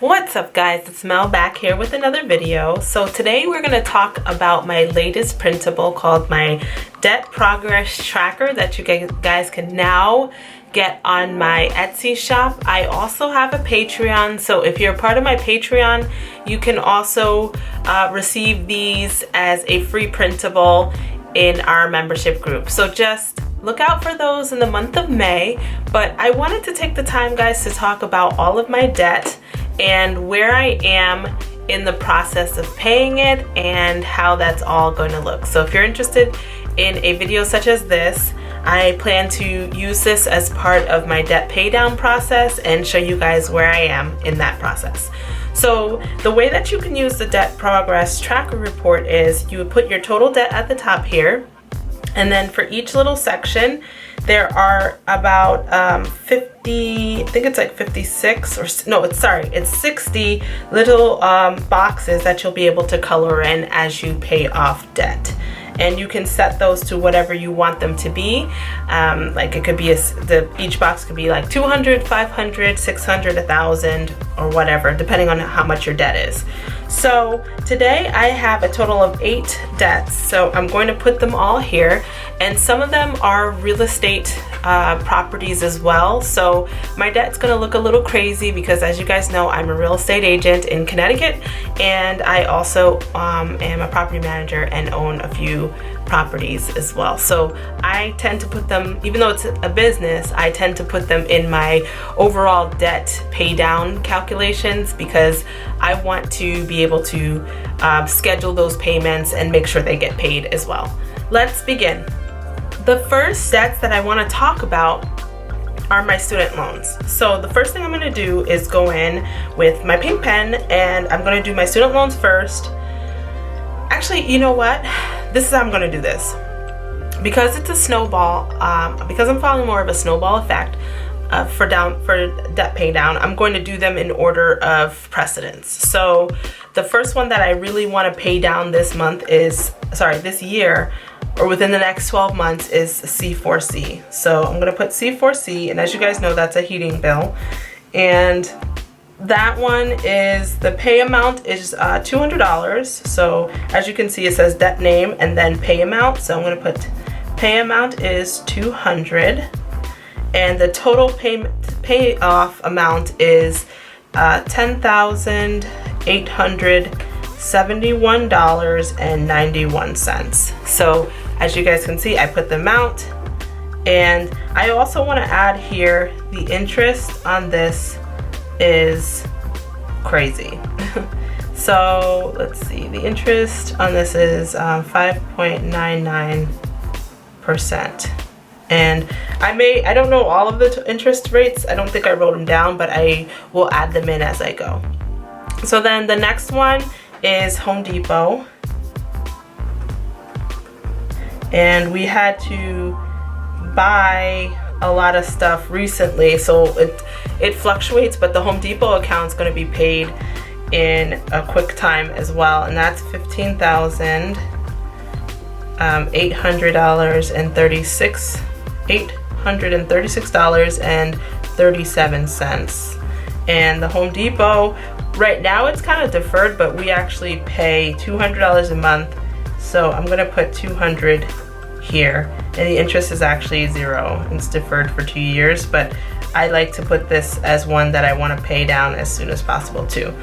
What's up guys, it's Mel back here with another video. So today we're going to talk about my latest printable called my debt progress tracker that you guys can now get on my Etsy shop. I also have a Patreon, so if you're a part of my Patreon, you can also receive these as a free printable in our membership group. So just look out for those in the month of May. But I wanted to take the time, guys, to talk about all of my debt and where I am in the process of paying it and how that's all going to look. So if you're interested in a video such as this, I plan to use this as part of my debt pay down process and show you guys where I am in that process. So the way that you can use the debt progress tracker report is you would put your total debt at the top here, and then for each little section there are about 50, I think it's like 56 or no, it's 60 little boxes that you'll be able to color in as you pay off debt. And you can set those to whatever you want them to be. Like it could be, each box could be like 200, 500, 600, 1,000 or whatever, depending on how much your debt is. So today I have a total of 8 debts. So I'm going to put them all here, and some of them are real estate properties as well. So my debt's gonna look a little crazy because, as you guys know, I'm a real estate agent in Connecticut, and I also am a property manager and own a few properties as well. So I tend to put them, even though it's a business, I tend to put them in my overall debt pay down calculations because I want to be able to schedule those payments and make sure they get paid as well. Let's begin. The first debts that I want to talk about are my student loans. So the first thing I'm going to do is go in with my pink pen, and I'm going to do my student loans first. Actually, you know what? This is how I'm going to do this. Because it's a snowball, because I'm following more of a snowball effect for debt pay down, I'm going to do them in order of precedence. So the first one that I really want to pay down this year, or within the next 12 months, is C4C. So I'm going to put C4C, and as you guys know, that's a heating bill. And that one is, the pay amount is $200. So as you can see, it says debt name and then pay amount. So I'm going to put pay amount is $200, and the total payoff amount is $10,871.91. So as you guys can see, I put the amount, and I also want to add here the interest on this is crazy. So let's see, the interest on this is 5.99%. And I don't know all of the interest rates. I don't think I wrote them down, but I will add them in as I go. So then the next one is Home Depot. And we had to buy a lot of stuff recently, so it fluctuates, but the Home Depot account is going to be paid in a quick time as well, and that's $836.37. And the Home Depot, right now it's kind of deferred, but we actually pay $200 a month, so I'm going to put $200 here, and the interest is actually 0. It's deferred for 2 years, but I like to put this as one that I want to pay down as soon as possible too.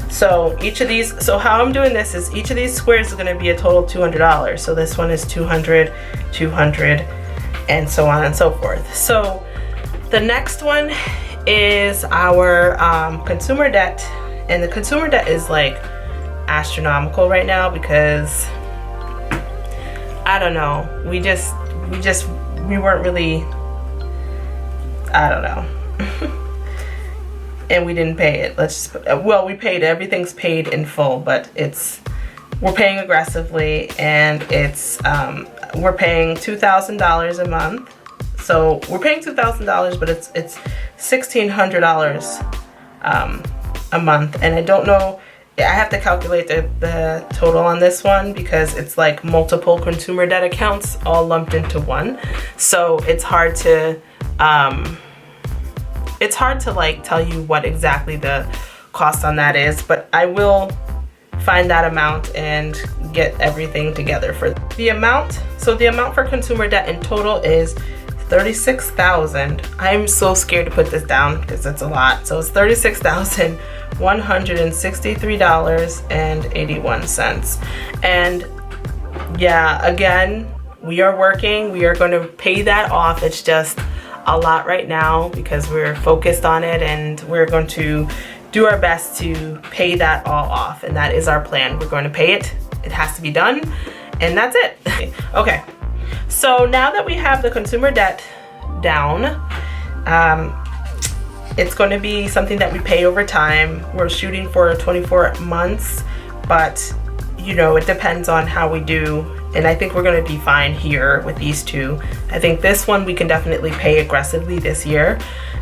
So each of these, so how I'm doing this is each of these squares is going to be a total of $200. So this one is 200, 200, and so on and so forth. So the next one is our consumer debt, and the consumer debt is like astronomical right now because I don't know, we weren't really, I don't know. And we didn't pay it. Well, we paid it. Everything's paid in full, but we're paying aggressively, and we're paying $2,000 a month. So we're paying $2,000, but it's $1,600 a month, and I don't know. I have to calculate the total on this one because it's like multiple consumer debt accounts all lumped into one. So it's hard to like tell you what exactly the cost on that is, but I will find that amount and get everything together for the amount. So the amount for consumer debt in total is $36,000. I'm so scared to put this down because it's a lot. So it's $36,163.81. And yeah, again, we are working. We are going to pay that off. It's just a lot right now because we're focused on it, and we're going to do our best to pay that all off. And that is our plan. We're going to pay it. It has to be done. And that's it. Okay. So now that we have the consumer debt down, it's going to be something that we pay over time. We're shooting for 24 months, but you know, it depends on how we do. And I think we're going to be fine here with these two. I think this one we can definitely pay aggressively this year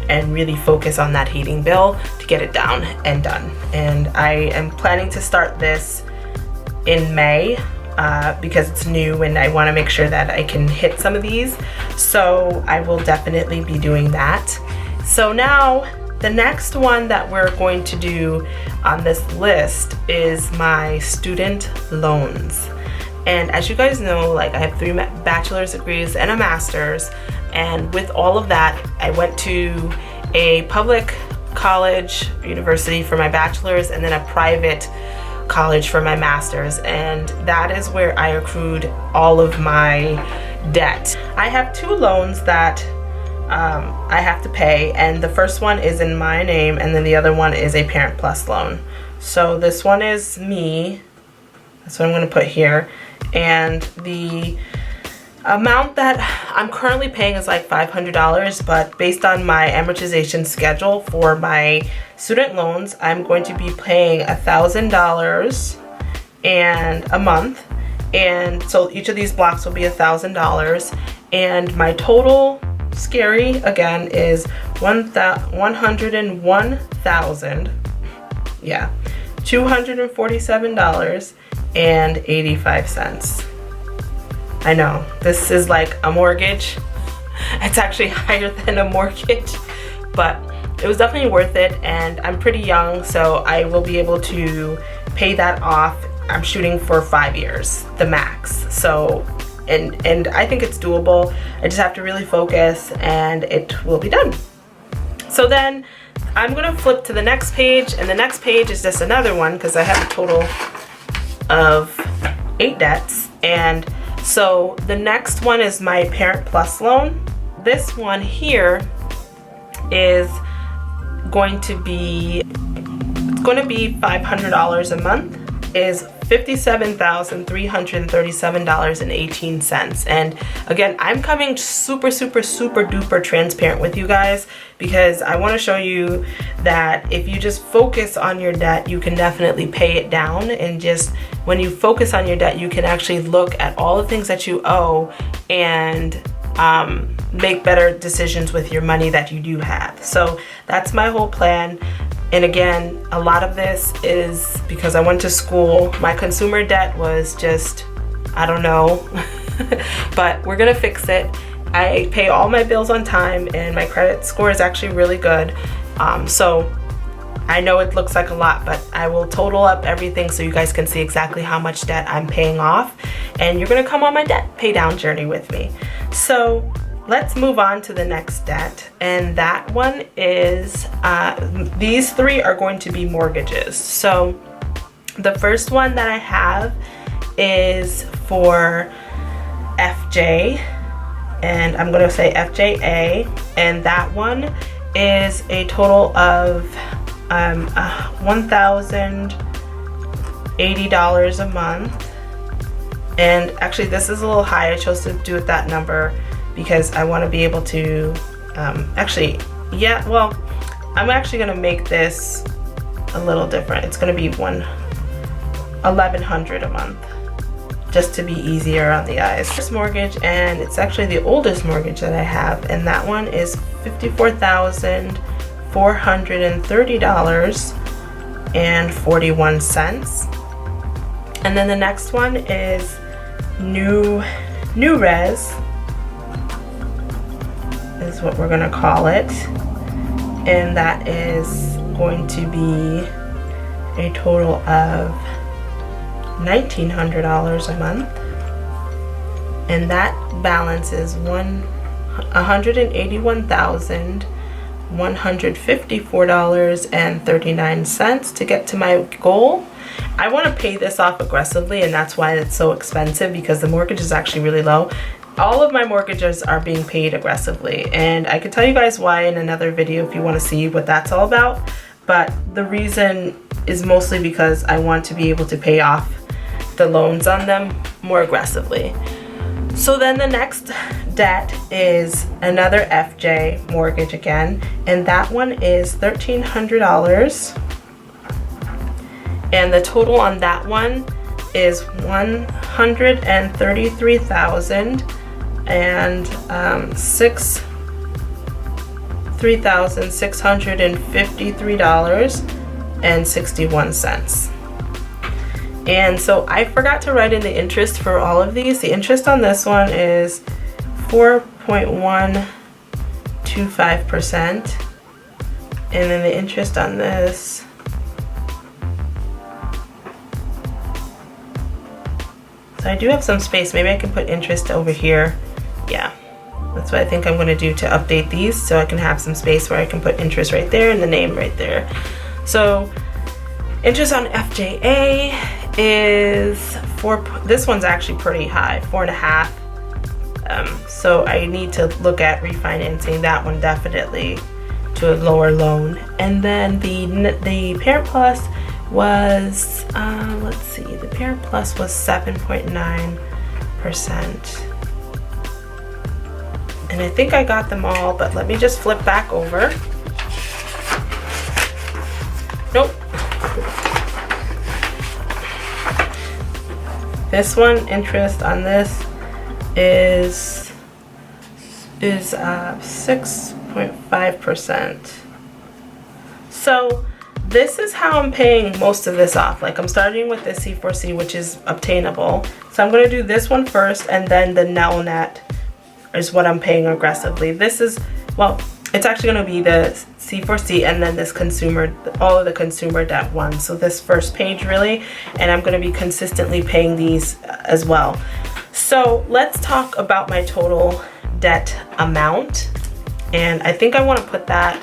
and really focus on that heating bill to get it down and done. And I am planning to start this in May. Because it's new and I want to make sure that I can hit some of these. So I will definitely be doing that. So now the next one that we're going to do on this list is my student loans. And as you guys know, like I have 3 bachelor's degrees and a master's. And with all of that, I went to a public college, university for my bachelor's, and then a private college for my master's, and that is where I accrued all of my debt. I have 2 loans that I have to pay, and the first one is in my name, and then the other one is a Parent Plus loan. So this one is me. That's what I'm going to put here, and the amount that I'm currently paying is like $500, but based on my amortization schedule for my student loans, I'm going to be paying $1,000 and a month, and so each of these blocks will be $1,000, and my total, scary again, is $101,000, yeah, $247.85. I know, this is like a mortgage. It's actually higher than a mortgage, but it was definitely worth it, and I'm pretty young, so I will be able to pay that off. I'm shooting for 5 years, the max. So, and I think it's doable. I just have to really focus and it will be done. So then I'm gonna flip to the next page, and the next page is just another one because I have a total of 8 debts. And so the next one is my Parent Plus loan. This one here is going to be $500 a month, is $57,337.18. And again, I'm coming super duper transparent with you guys because I want to show you that if you just focus on your debt, you can definitely pay it down. And just when you focus on your debt, you can actually look at all the things that you owe and make better decisions with your money that you do have. So that's my whole plan. And again, a lot of this is because I went to school. My consumer debt was just, I don't know, but we're gonna fix it. I pay all my bills on time and my credit score is actually really good. So I know it looks like a lot, but I will total up everything so you guys can see exactly how much debt I'm paying off. And you're gonna come on my debt pay down journey with me. So let's move on to the next debt, and that one is, these 3 are going to be mortgages. So the first one that I have is for FJ, and I'm gonna say FJA, and that one is a total of $1,080 a month. And actually this is a little high. I chose to do it that number because I want to be able to, I'm actually gonna make this a little different. It's gonna be $1,100 a month, just to be easier on the eyes. First mortgage, and it's actually the oldest mortgage that I have, and that one is $54,430.41. And then the next one is new res, is what we're gonna call it, and that is going to be a total of $1,900 a month, and that balance is $181,154.39 to get to my goal. I want to pay this off aggressively, and that's why it's so expensive, because the mortgage is actually really low. All of my mortgages are being paid aggressively, and I can tell you guys why in another video if you want to see what that's all about. But the reason is mostly because I want to be able to pay off the loans on them more aggressively. So then the next debt is another FJ mortgage again, and that one is $1,300. And the total on that one is $3,653.61. And so I forgot to write in the interest for all of these. The interest on this one is 4.125%. And then the interest on this so I do have some space. Maybe I can put interest over here. Yeah, that's what I think I'm going to do to update these, so I can have some space where I can put interest right there and the name right there. So interest on FJA is this one's actually pretty high, 4.5. So I need to look at refinancing that one definitely to a lower loan. And then the Parent Plus was let's see, the Parent Plus was 7.9%. And I think I got them all, but let me just flip back over. Nope. This one, interest on this is 6.5%. So this is how I'm paying most of this off. Like, I'm starting with the C4C, which is obtainable. So I'm going to do this one first, and then the Nelnet is what I'm paying aggressively. This is, well, it's actually going to be the C4C and then this consumer, all of the consumer debt ones. So this first page really, and I'm going to be consistently paying these as well. So let's talk about my total debt amount. And I think I want to put that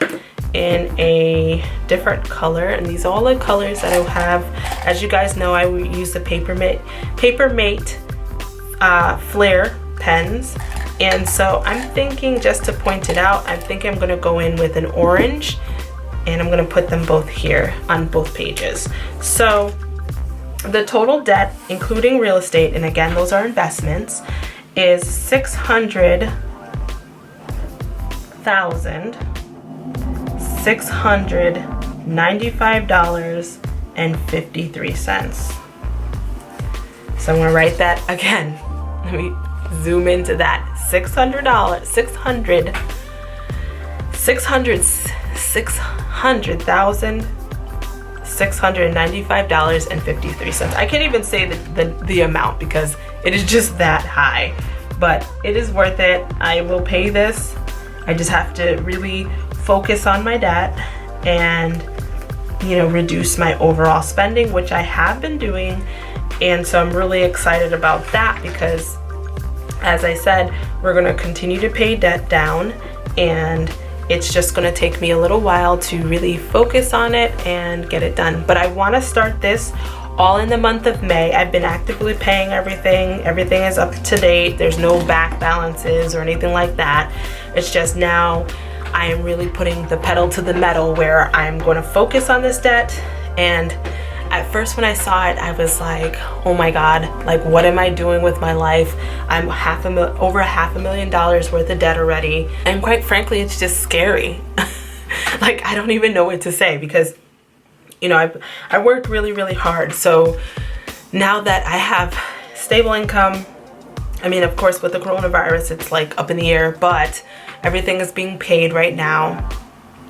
in a different color, and these are all the colors that I have. As you guys know, I use the Papermate Flare pens, and so I'm thinking, just to point it out, I think I'm gonna go in with an orange, and I'm gonna put them both here on both pages. So the total debt, including real estate, and again, those are investments, is $695.53. So I'm gonna write that again. Let me zoom into that. $695.53. I can't even say the amount because it is just that high, but it is worth it. I will pay this. I just have to really focus on my debt and, you know, reduce my overall spending, which I have been doing. And so I'm really excited about that because, as I said, we're going to continue to pay debt down, and it's just going to take me a little while to really focus on it and get it done. But I want to start this all in the month of May. I've been actively paying everything. Everything is up to date. There's no back balances or anything like that. It's just now I am really putting the pedal to the metal where I'm going to focus on this debt. And at first when I saw it, I was like, oh my God, like, what am I doing with my life? I'm over $500,000 worth of debt already. And quite frankly, it's just scary. Like, I don't even know what to say because, you know, I worked really, really hard. So now that I have stable income, I mean, of course, with the coronavirus, it's like up in the air, but everything is being paid right now.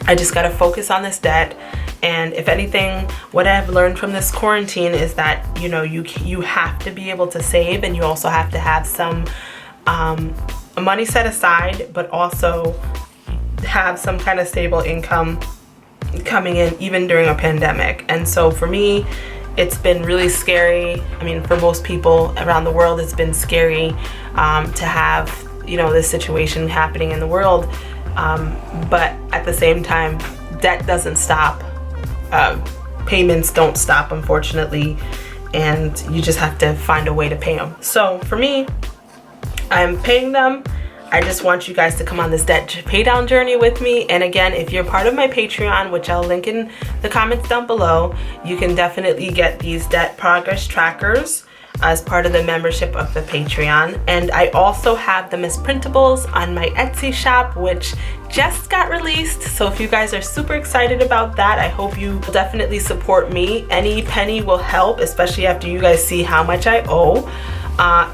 I just got to focus on this debt. And if anything, what I've learned from this quarantine is that, you know, you have to be able to save, and you also have to have some money set aside, but also have some kind of stable income coming in even during a pandemic. And so for me, it's been really scary. I mean, for most people around the world, it's been scary to have, you know, this situation happening in the world. But at the same time, debt doesn't stop. Payments don't stop, unfortunately, and you just have to find a way to pay them. So for me, I'm paying them. I just want you guys to come on this debt pay down journey with me. And again, if you're part of my Patreon, which I'll link in the comments down below, you can definitely get these debt progress trackers as part of the membership of the Patreon. And I also have them as printables on my Etsy shop, which just got released. So if you guys are super excited about that, I hope you will definitely support me. Any penny will help, especially after you guys see how much I owe.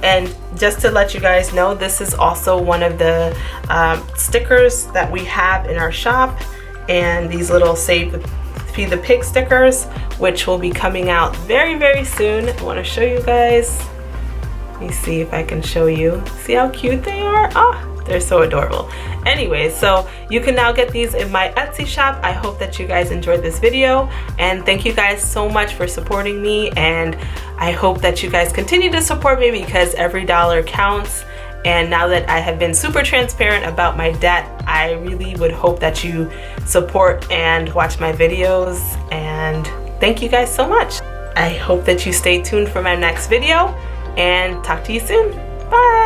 And just to let you guys know, this is also one of the stickers that we have in our shop, and these little Feed the Pig stickers, which will be coming out very, very soon. I want to show you guys. Let me see if I can show you. See how cute they are? Oh, they're so adorable. Anyway, so you can now get these in my Etsy shop. I hope that you guys enjoyed this video, and thank you guys so much for supporting me, and I hope that you guys continue to support me because every dollar counts. And now that I have been super transparent about my debt, I really would hope that you support and watch my videos. And thank you guys so much. I hope that you stay tuned for my next video, and talk to you soon. Bye.